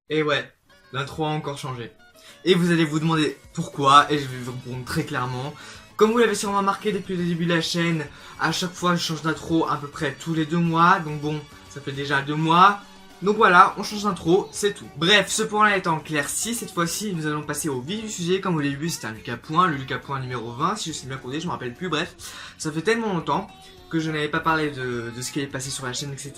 Et ouais, l'intro a encore changé. Et vous allez vous demander pourquoi, et je vais vous répondre très clairement. Comme vous l'avez sûrement remarqué depuis le début de la chaîne, à chaque fois je change d'intro à peu près tous les 2 mois, donc bon, ça fait déjà 2 mois. Donc voilà, on change d'intro, c'est tout. Bref, ce point-là étant clairci, cette fois-ci nous allons passer au vif du sujet. Comme vous l'avez vu, c'était un Lucas Point, le Lucas Point numéro 20, si je sais bien compter, je me rappelle plus, bref. Ça fait tellement longtemps que je n'avais pas parlé de ce qui est passé sur la chaîne, etc.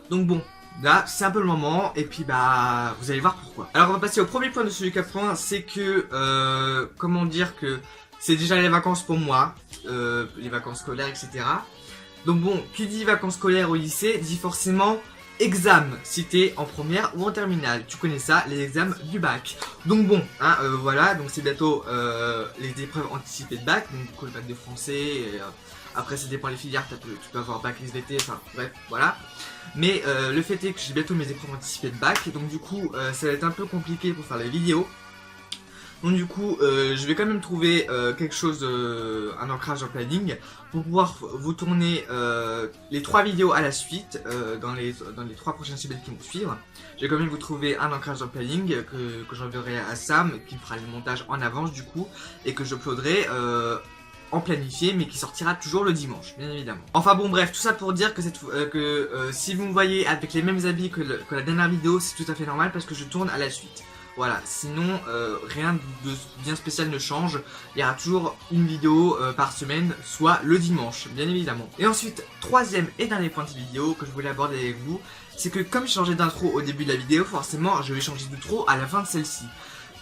Donc bon, là, c'est un peu le moment, et puis bah, vous allez voir pourquoi. Alors, on va passer au premier point de ce Lucas Point, c'est que, comment dire que c'est déjà les vacances pour moi, les vacances scolaires, etc. Donc bon, qui dit vacances scolaires au lycée, dit forcément examen, si t'es en première ou en terminale. Tu connais ça, les examens du bac. Donc bon, hein, voilà, donc c'est bientôt les épreuves anticipées de bac, donc du coup le bac de français, et, après ça dépend des filières, tu peux avoir bac SVT, enfin bref, voilà. Mais le fait est que j'ai bientôt mes épreuves anticipées de bac, donc du coup ça va être un peu compliqué pour faire les vidéos. Donc du coup, je vais quand même trouver quelque chose, un ancrage en planning, pour pouvoir vous tourner les 3 vidéos à la suite, dans les 3 prochaines semaines qui vont suivre. Je vais quand même vous trouver un ancrage en planning que j'enverrai à Sam, qui fera le montage en avance du coup, et que j'uploaderai en planifié, mais qui sortira toujours le dimanche, bien évidemment. Enfin bon bref, tout ça pour dire que, si vous me voyez avec les mêmes habits que la dernière vidéo, c'est tout à fait normal parce que je tourne à la suite. Voilà, sinon rien de bien spécial ne change, il y aura toujours une vidéo par semaine, soit le dimanche, bien évidemment. Et ensuite, troisième et dernier point de cette vidéo que je voulais aborder avec vous, c'est que comme j'ai changé d'intro au début de la vidéo, forcément je vais changer d'outro à la fin de celle-ci.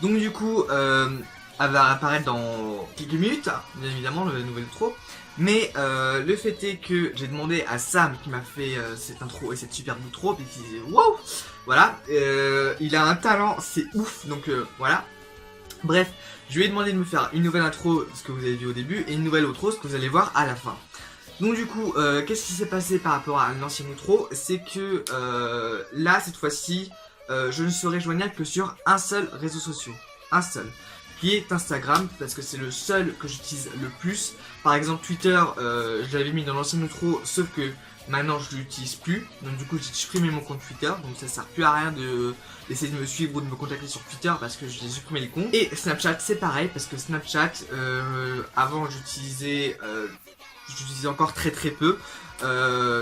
Donc du coup, elle va apparaître dans quelques minutes, bien évidemment, le nouvel outro. Mais le fait est que j'ai demandé à Sam qui m'a fait cette intro et cette superbe outro, puis qui disait wow, voilà, il a un talent, c'est ouf, donc voilà. Bref, je lui ai demandé de me faire une nouvelle intro, ce que vous avez vu au début, et une nouvelle outro, ce que vous allez voir à la fin. Donc du coup, qu'est-ce qui s'est passé par rapport à l'ancienne outro? C'est que là, cette fois-ci, je ne serai joignable que sur un seul réseau social, un seul, qui est Instagram, parce que c'est le seul que j'utilise le plus. Par exemple Twitter, je l'avais mis dans l'ancienne outro, sauf que maintenant je l'utilise plus, donc du coup j'ai supprimé mon compte Twitter, donc ça sert plus à rien d'essayer de me suivre ou de me contacter sur Twitter parce que j'ai supprimé le compte. Et Snapchat c'est pareil, parce que Snapchat, avant j'utilisais encore très peu.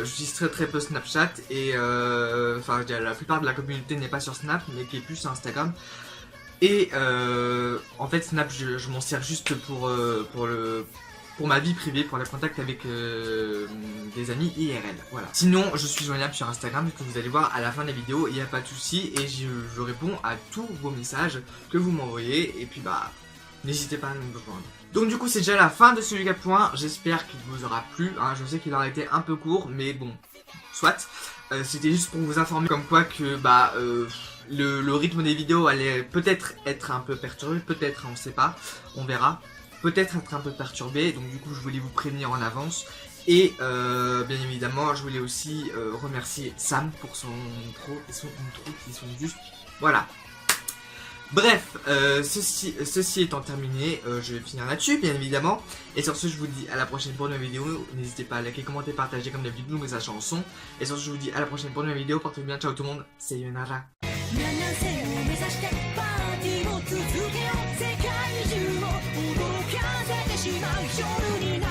J'utilise très peu Snapchat et enfin la plupart de la communauté n'est pas sur Snap mais qui est plus sur Instagram. Et en fait Snap je m'en sers juste pour ma vie privée, pour les contacts avec des amis IRL, voilà. Sinon je suis joignable sur Instagram que vous allez voir à la fin de la vidéo, il n'y a pas de souci et je réponds à tous vos messages que vous m'envoyez et puis bah n'hésitez pas à me rejoindre. Donc du coup c'est déjà la fin de ce Lucas Point, j'espère qu'il vous aura plu, hein. Je sais qu'il aurait été un peu court mais bon, soit. C'était juste pour vous informer comme quoi que bah le rythme des vidéos allait peut-être être un peu perturbé, peut-être, on sait pas, on verra. Peut-être être un peu perturbé, donc du coup je voulais vous prévenir en avance. Et bien évidemment je voulais aussi remercier Sam pour son intro et son intro qui sont juste... Voilà. Bref, ceci étant terminé, je vais finir là-dessus, bien évidemment. Et sur ce, je vous dis à la prochaine pour une nouvelle vidéo. N'hésitez pas à liker, commenter, partager comme d'habitude nos messages chansons. Et sur ce, je vous dis à la prochaine pour une nouvelle vidéo. Portez-vous bien, ciao tout le monde, sayonara. 何々線を目指してパーティーを続けよう世界中を動かせてしまう夜になる